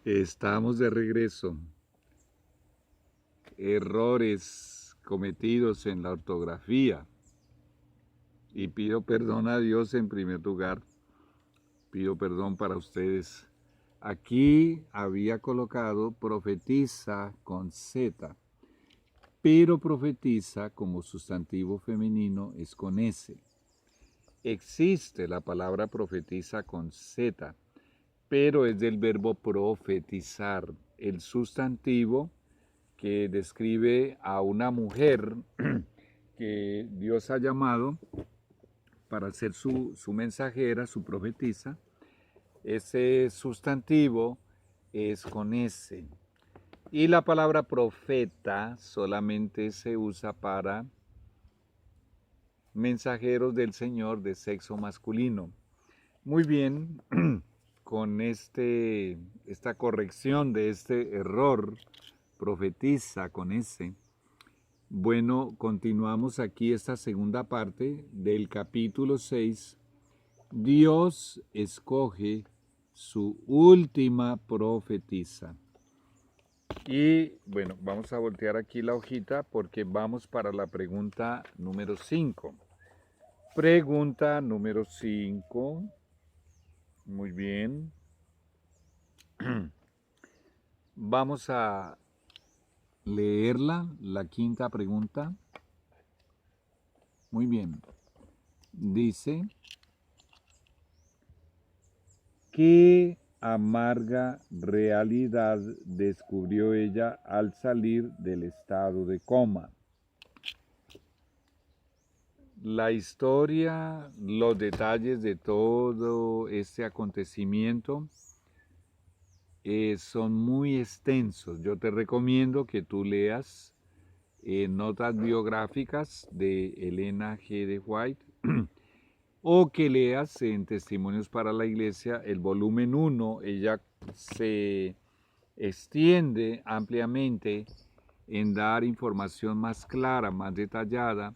Estamos de regreso. Errores cometidos en la ortografía. Y pido perdón a Dios en primer lugar. Pido perdón para ustedes. Aquí había colocado profetiza con Z, pero profetiza como sustantivo femenino es con S. Existe la palabra profetiza con Z, pero es del verbo profetizar. El sustantivo que describe a una mujer que Dios ha llamado para ser su mensajera, su profetisa. Ese sustantivo es con S. Y la palabra profeta solamente se usa para mensajeros del Señor de sexo masculino. Muy bien, con esta corrección de este error, profetiza con S. Bueno, continuamos aquí esta segunda parte del capítulo 6. Dios escoge su última profetisa. Y bueno, vamos a voltear aquí la hojita porque vamos para la pregunta número 5. Pregunta número 5. Muy bien. Vamos a leerla, la quinta pregunta. Muy bien. Dice, ¿qué amarga realidad descubrió ella al salir del estado de coma? La historia, los detalles de todo este acontecimiento son muy extensos. Yo te recomiendo que tú leas notas biográficas de Elena G. de White o que leas en Testimonios para la Iglesia el volumen 1. Ella se extiende ampliamente en dar información más clara, más detallada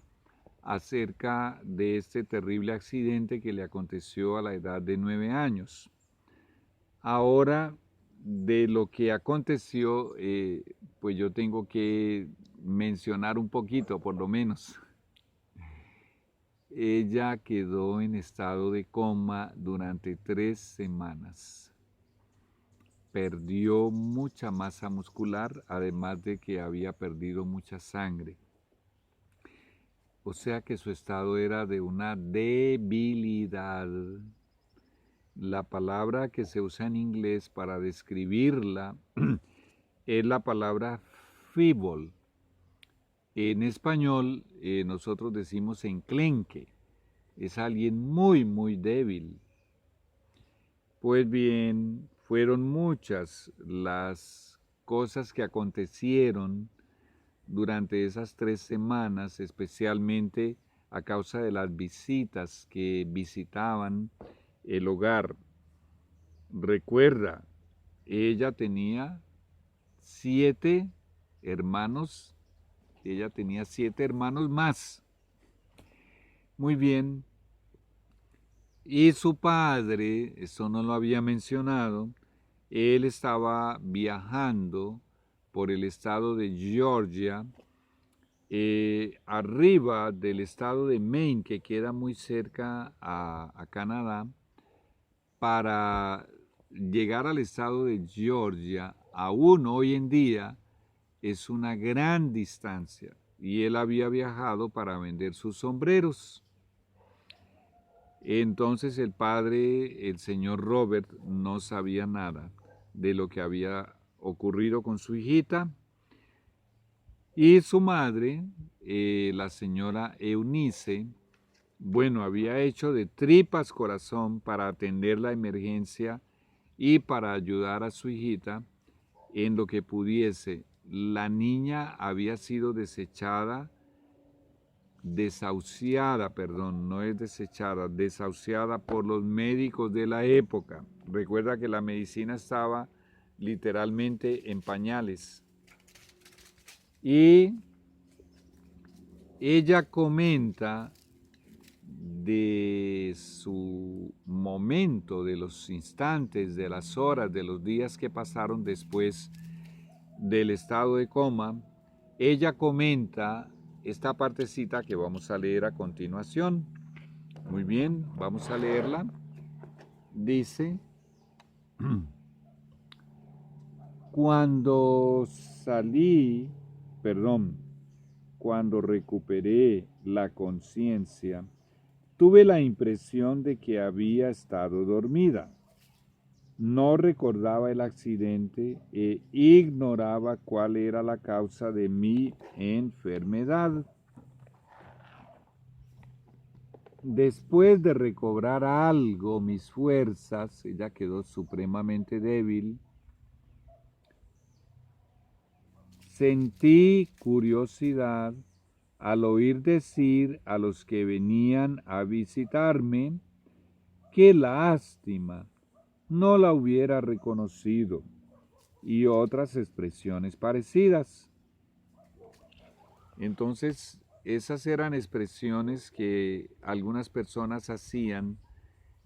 acerca de este terrible accidente que le aconteció a la edad de 9 años. Ahora, de lo que aconteció, pues yo tengo que mencionar un poquito, por lo menos. Ella quedó en estado de coma durante 3 semanas. Perdió mucha masa muscular, además de que había perdido mucha sangre. O sea que su estado era de una debilidad. La palabra que se usa en inglés para describirla es la palabra feeble. En español nosotros decimos enclenque. Es alguien muy, muy débil. Pues bien, fueron muchas las cosas que acontecieron durante esas 3 semanas, especialmente a causa de las visitas que visitaban el hogar. Recuerda, ella tenía 7 hermanos, ella tenía 7 hermanos más. Muy bien. Y su padre, esto no lo había mencionado, él estaba viajando por el estado de Georgia, arriba del estado de Maine, que queda muy cerca a Canadá, para llegar al estado de Georgia, aún hoy en día, es una gran distancia. Y él había viajado para vender sus sombreros. Entonces el padre, el señor Robert, no sabía nada de lo que había ocurrido con su hijita. Y su madre, la señora Eunice, bueno, había hecho de tripas corazón para atender la emergencia y para ayudar a su hijita en lo que pudiese. La niña había sido desahuciada, no es desechada, desahuciada por los médicos de la época. Recuerda que la medicina estaba literalmente en pañales. Y ella comenta de su momento, de los instantes, de las horas, de los días que pasaron después del estado de coma, ella comenta esta partecita que vamos a leer a continuación. Muy bien, vamos a leerla. Dice, cuando cuando recuperé la conciencia, tuve la impresión de que había estado dormida. No recordaba el accidente e ignoraba cuál era la causa de mi enfermedad. Después de recobrar algo mis fuerzas, ella quedó supremamente débil. Sentí curiosidad al oír decir a los que venían a visitarme, qué lástima, no la hubiera reconocido, y otras expresiones parecidas. Entonces, esas eran expresiones que algunas personas hacían,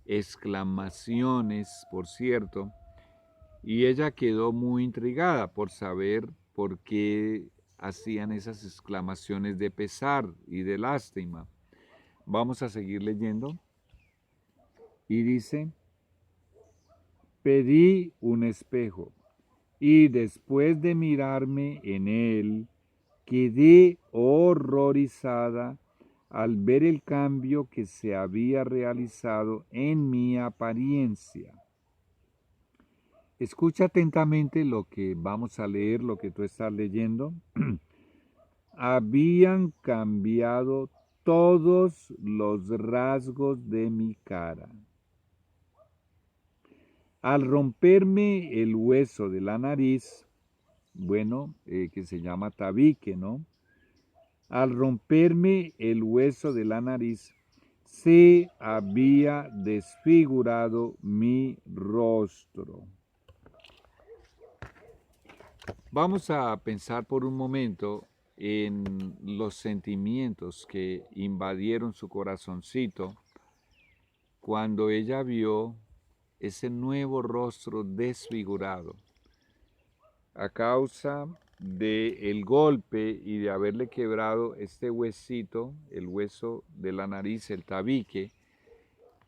exclamaciones, por cierto, y ella quedó muy intrigada por saber por qué hacían esas exclamaciones de pesar y de lástima. Vamos a seguir leyendo. Y dice, pedí un espejo y después de mirarme en él, quedé horrorizada al ver el cambio que se había realizado en mi apariencia. Escucha atentamente lo que vamos a leer, lo que tú estás leyendo. Habían cambiado todos los rasgos de mi cara. Al romperme el hueso de la nariz, que se llama tabique, ¿no? Al romperme el hueso de la nariz, se había desfigurado mi rostro. Vamos a pensar por un momento en los sentimientos que invadieron su corazoncito cuando ella vio ese nuevo rostro desfigurado a causa del golpe y de haberle quebrado este huesito, el hueso de la nariz, el tabique.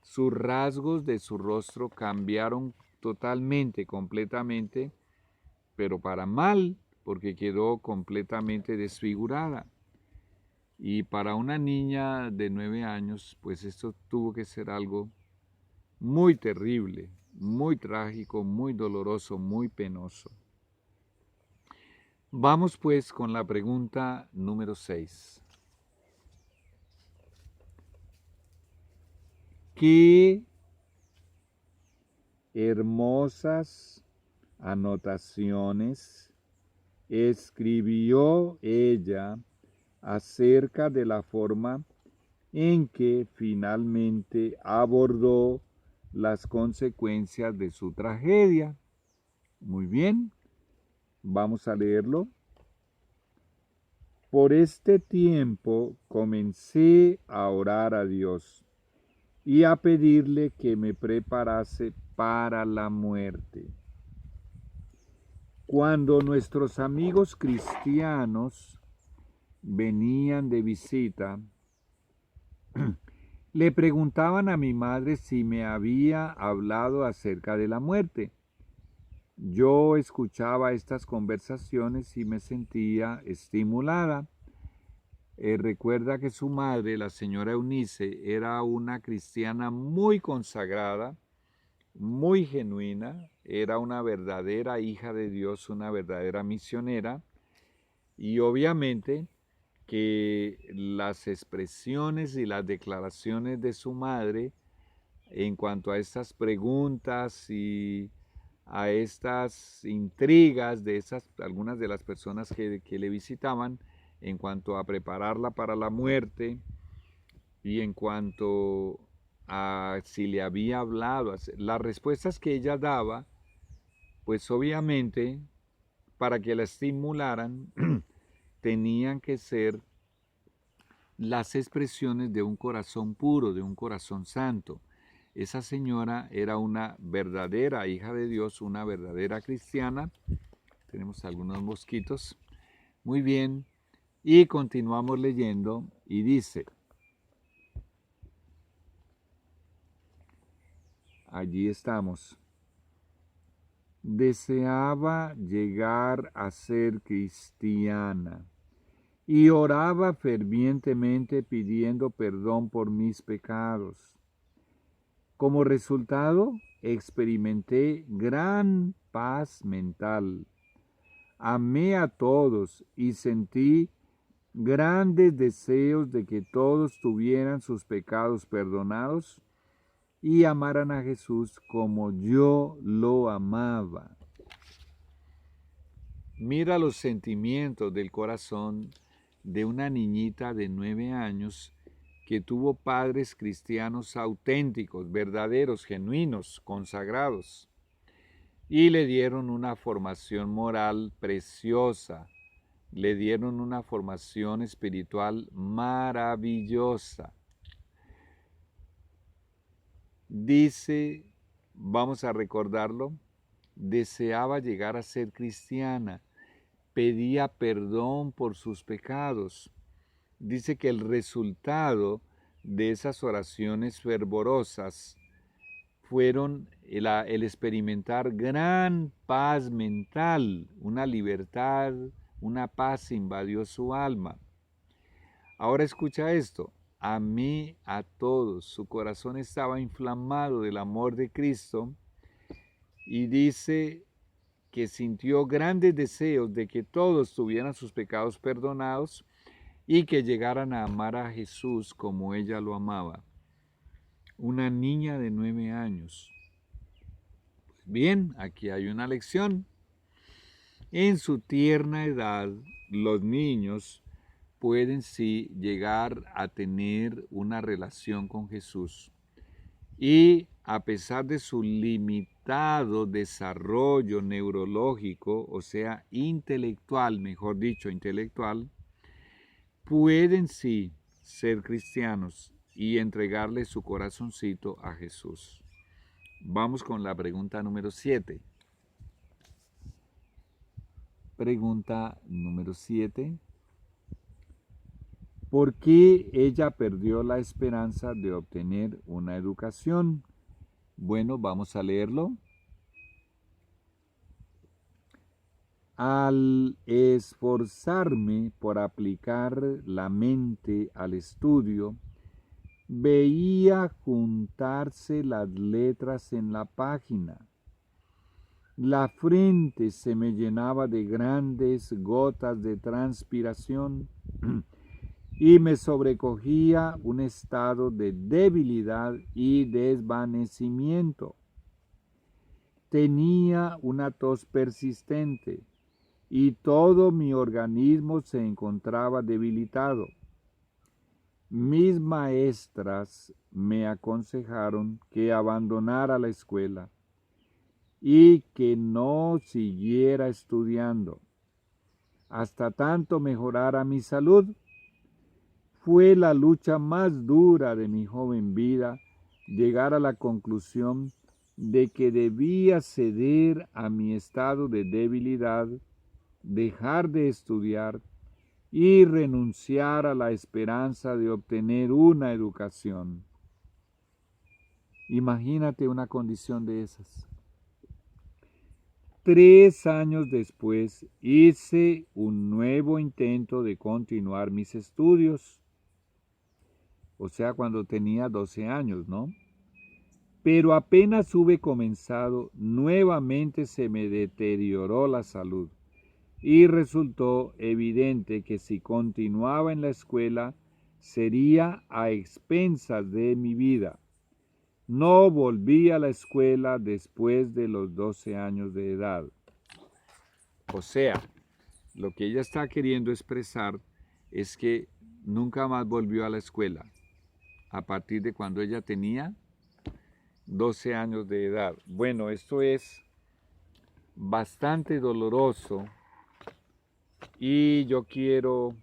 Sus rasgos de su rostro cambiaron totalmente, completamente, pero para mal, porque quedó completamente desfigurada. Y para una niña de 9 años, pues esto tuvo que ser algo muy terrible, muy trágico, muy doloroso, muy penoso. Vamos pues con la pregunta número 6. ¿Qué hermosas anotaciones escribió ella acerca de la forma en que finalmente abordó las consecuencias de su tragedia? Muy bien, vamos a leerlo. Por este tiempo comencé a orar a Dios y a pedirle que me preparase para la muerte. Cuando nuestros amigos cristianos venían de visita, le preguntaban a mi madre si me había hablado acerca de la muerte. Yo escuchaba estas conversaciones y me sentía estimulada. Recuerda que su madre, la señora Eunice, era una cristiana muy consagrada, muy genuina, era una verdadera hija de Dios, una verdadera misionera, y obviamente que las expresiones y las declaraciones de su madre en cuanto a estas preguntas y a estas intrigas de algunas de las personas que le visitaban, en cuanto a prepararla para la muerte y en cuanto a si le había hablado, las respuestas que ella daba, pues obviamente para que la estimularan tenían que ser las expresiones de un corazón puro, de un corazón santo. Esa señora era una verdadera hija de Dios, una verdadera cristiana. Tenemos algunos mosquitos. Muy bien. Y continuamos leyendo y dice, allí estamos. Deseaba llegar a ser cristiana y oraba fervientemente pidiendo perdón por mis pecados. Como resultado, experimenté gran paz mental. Amé a todos y sentí grandes deseos de que todos tuvieran sus pecados perdonados y amaran a Jesús como yo lo amaba. Mira los sentimientos del corazón de una niñita de 9 años que tuvo padres cristianos auténticos, verdaderos, genuinos, consagrados, y le dieron una formación moral preciosa, le dieron una formación espiritual maravillosa. Dice, vamos a recordarlo, deseaba llegar a ser cristiana, pedía perdón por sus pecados. Dice que el resultado de esas oraciones fervorosas fueron el experimentar gran paz mental, una libertad, una paz invadió su alma. Ahora escucha esto, amé a todos, su corazón estaba inflamado del amor de Cristo y dice que sintió grandes deseos de que todos tuvieran sus pecados perdonados y que llegaran a amar a Jesús como ella lo amaba. Una niña de 9 años. Bien, aquí hay una lección. En su tierna edad, los niños pueden sí llegar a tener una relación con Jesús. Y a pesar de su limitado desarrollo neurológico, o sea, intelectual, mejor dicho, intelectual, pueden sí ser cristianos y entregarle su corazoncito a Jesús. Vamos con la pregunta número 7. Pregunta número 7. ¿Por qué ella perdió la esperanza de obtener una educación? Bueno, vamos a leerlo. Al esforzarme por aplicar la mente al estudio, veía juntarse las letras en la página. La frente se me llenaba de grandes gotas de transpiración y me sobrecogía un estado de debilidad y desvanecimiento. Tenía una tos persistente y todo mi organismo se encontraba debilitado. Mis maestras me aconsejaron que abandonara la escuela y que no siguiera estudiando hasta tanto mejorara mi salud. Fue la lucha más dura de mi joven vida llegar a la conclusión de que debía ceder a mi estado de debilidad, dejar de estudiar y renunciar a la esperanza de obtener una educación. Imagínate una condición de esas. 3 años después hice un nuevo intento de continuar mis estudios, o sea, cuando tenía 12 años, ¿no? Pero apenas hube comenzado, nuevamente se me deterioró la salud y resultó evidente que si continuaba en la escuela sería a expensas de mi vida. No volví a la escuela después de los 12 años de edad. O sea, lo que ella está queriendo expresar es que nunca más volvió a la escuela a partir de cuando ella tenía 12 años de edad. Bueno, esto es bastante doloroso y yo quiero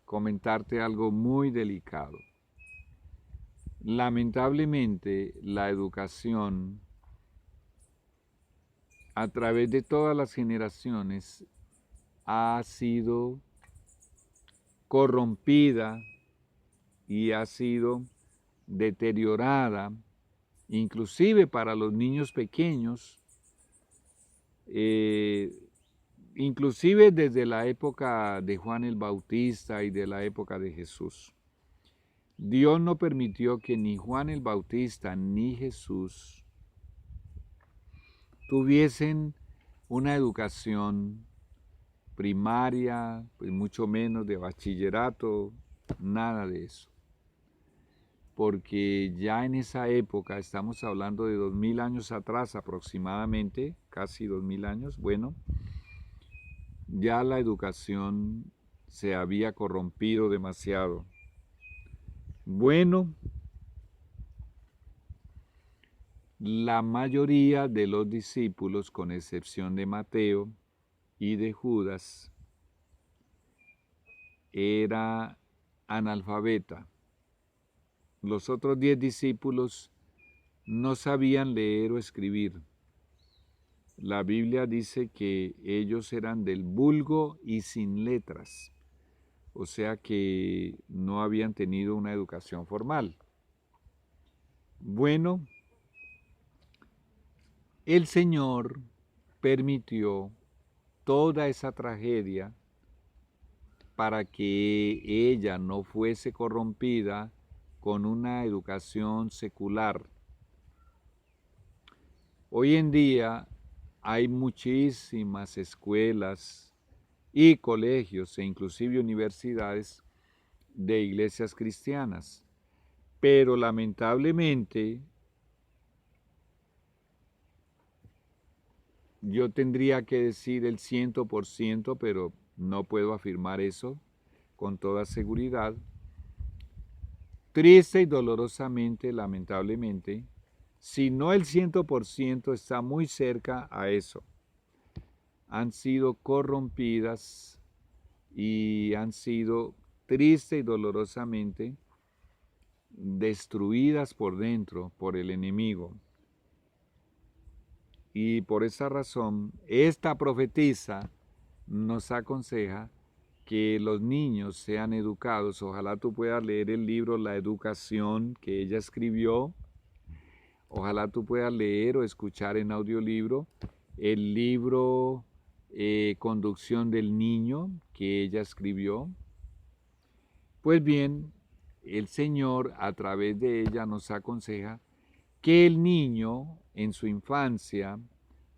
comentarte algo muy delicado. Lamentablemente, la educación a través de todas las generaciones ha sido corrompida y ha sido deteriorada, inclusive para los niños pequeños, inclusive desde la época de Juan el Bautista y de la época de Jesús. Dios no permitió que ni Juan el Bautista ni Jesús tuviesen una educación primaria, pues mucho menos de bachillerato, nada de eso. Porque ya en esa época, estamos hablando de 2000 años atrás aproximadamente, casi 2000 años, bueno, ya la educación se había corrompido demasiado. Bueno, la mayoría de los discípulos, con excepción de Mateo y de Judas, era analfabeta. Los otros 10 discípulos no sabían leer o escribir. La Biblia dice que ellos eran del vulgo y sin letras, o sea que no habían tenido una educación formal. Bueno, el Señor permitió toda esa tragedia para que ella no fuese corrompida con una educación secular. Hoy en día hay muchísimas escuelas y colegios e inclusive universidades de iglesias cristianas, pero lamentablemente yo tendría que decir el 100%, pero no puedo afirmar eso con toda seguridad. Triste y dolorosamente, lamentablemente, si no el 100%, está muy cerca a eso. Han sido corrompidas y han sido triste y dolorosamente destruidas por dentro por el enemigo. Y por esa razón, esta profetisa nos aconseja que los niños sean educados. Ojalá tú puedas leer el libro La Educación que ella escribió. Ojalá tú puedas leer o escuchar en audiolibro el libro Conducción del Niño que ella escribió. Pues bien, el Señor a través de ella nos aconseja que el niño en su infancia,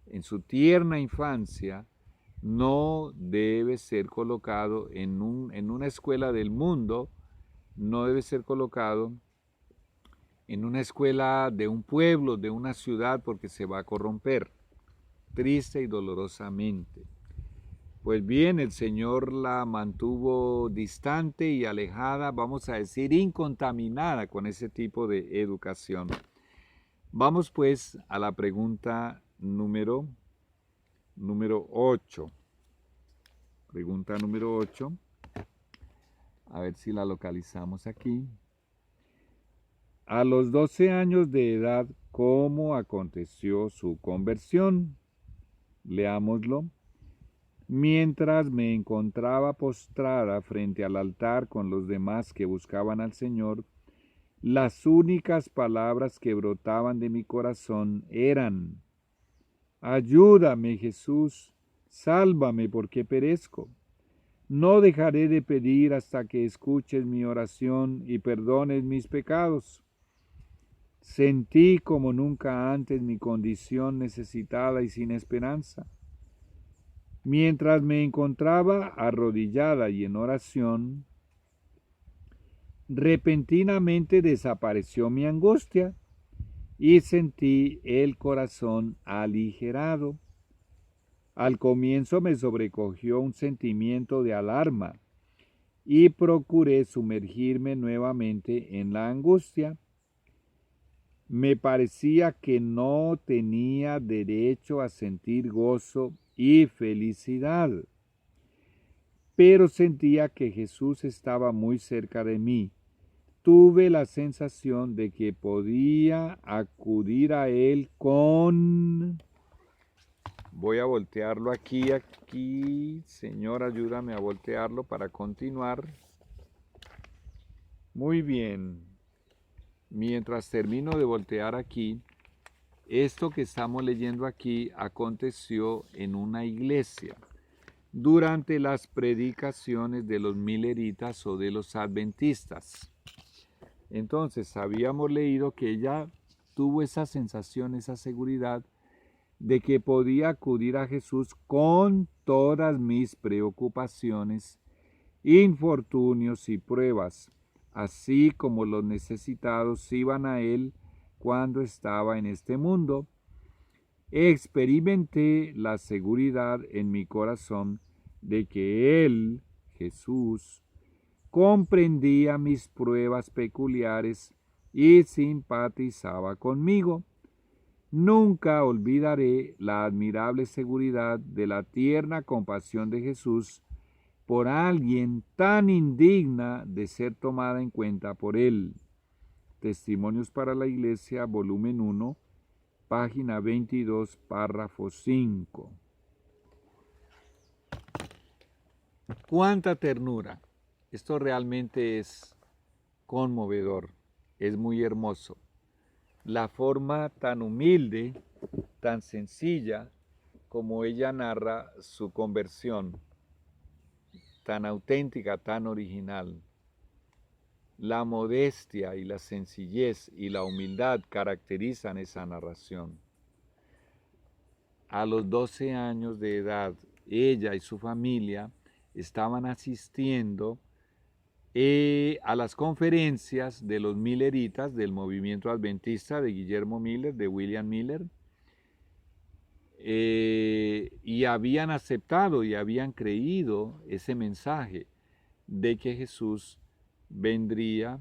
en su tierna infancia, no debe ser colocado en una escuela del mundo, no debe ser colocado en una escuela de un pueblo, de una ciudad, porque se va a corromper, triste y dolorosamente. Pues bien, el Señor la mantuvo distante y alejada, vamos a decir, incontaminada con ese tipo de educación. Vamos pues a la pregunta número 8. Pregunta número 8. A ver si la localizamos aquí. A los 12 años de edad, ¿cómo aconteció su conversión? Leámoslo. Mientras me encontraba postrada frente al altar con los demás que buscaban al Señor, las únicas palabras que brotaban de mi corazón eran: ayúdame, Jesús, sálvame porque perezco. No dejaré de pedir hasta que escuches mi oración y perdones mis pecados. Sentí como nunca antes mi condición necesitada y sin esperanza. Mientras me encontraba arrodillada y en oración, repentinamente desapareció mi angustia y sentí el corazón aligerado. Al comienzo me sobrecogió un sentimiento de alarma y procuré sumergirme nuevamente en la angustia. Me parecía que no tenía derecho a sentir gozo y felicidad. pero sentía que Jesús estaba muy cerca de mí. Tuve la sensación de que podía acudir a Él con... Voy a voltearlo aquí. Señor, ayúdame a voltearlo para continuar. Muy bien. Mientras termino de voltear aquí, esto que estamos leyendo aquí aconteció en una iglesia durante las predicaciones de los mileritas o de los adventistas. Entonces, habíamos leído que ella tuvo esa sensación, esa seguridad de que podía acudir a Jesús con todas mis preocupaciones, infortunios y pruebas, así como los necesitados iban a Él cuando estaba en este mundo. Experimenté la seguridad en mi corazón de que Él, Jesús, comprendía mis pruebas peculiares y simpatizaba conmigo. Nunca olvidaré la admirable seguridad de la tierna compasión de Jesús por alguien tan indigna de ser tomada en cuenta por Él. Testimonios para la Iglesia, volumen 1, página 22, párrafo 5. ¡Cuánta ternura! Esto realmente es conmovedor, es muy hermoso. La forma tan humilde, tan sencilla, como ella narra su conversión, tan auténtica, tan original. La modestia y la sencillez y la humildad caracterizan esa narración. A los 12 años de edad, ella y su familia estaban asistiendo a las conferencias de los milleritas del movimiento adventista de Guillermo Miller, de William Miller, y habían aceptado y habían creído ese mensaje de que Jesús vendría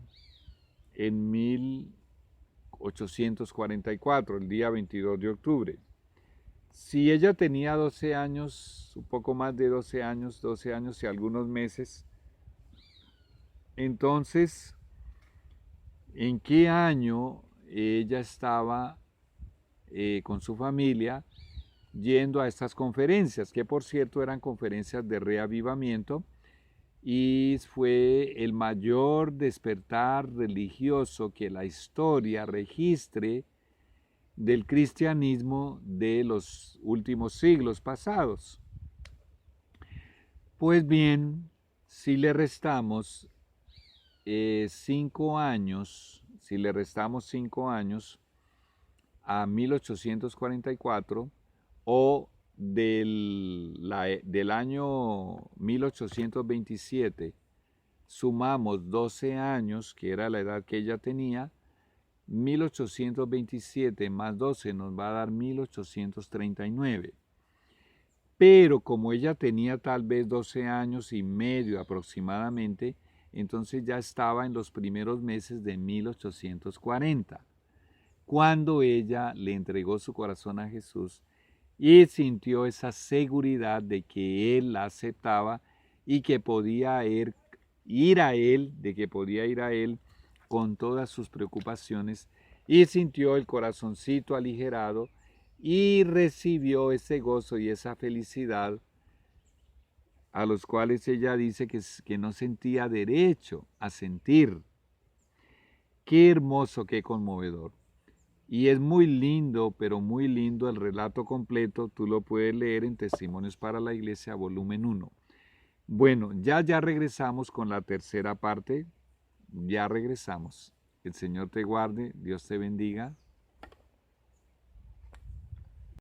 en 1844, el día 22 de octubre. Si ella tenía 12 años, un poco más de 12 años y algunos meses, entonces, ¿en qué año ella estaba con su familia yendo a estas conferencias? Que por cierto eran conferencias de reavivamiento y fue el mayor despertar religioso que la historia registre del cristianismo de los últimos siglos pasados. Pues bien, si le restamos 5 años, si le restamos 5 años a 1844 o del año 1827, sumamos 12 años, que era la edad que ella tenía, 1827 más 12 nos va a dar 1839. Pero como ella tenía tal vez 12 años y medio aproximadamente, entonces ya estaba en los primeros meses de 1840, cuando ella le entregó su corazón a Jesús y sintió esa seguridad de que Él la aceptaba y que podía ir a Él con todas sus preocupaciones, y sintió el corazoncito aligerado y recibió ese gozo y esa felicidad a los cuales ella dice que no sentía derecho a sentir. Qué hermoso, qué conmovedor. Y es muy lindo, pero muy lindo el relato completo. Tú lo puedes leer en Testimonios para la Iglesia, volumen 1. Bueno, ya regresamos con la tercera parte. Ya regresamos. El Señor te guarde, Dios te bendiga.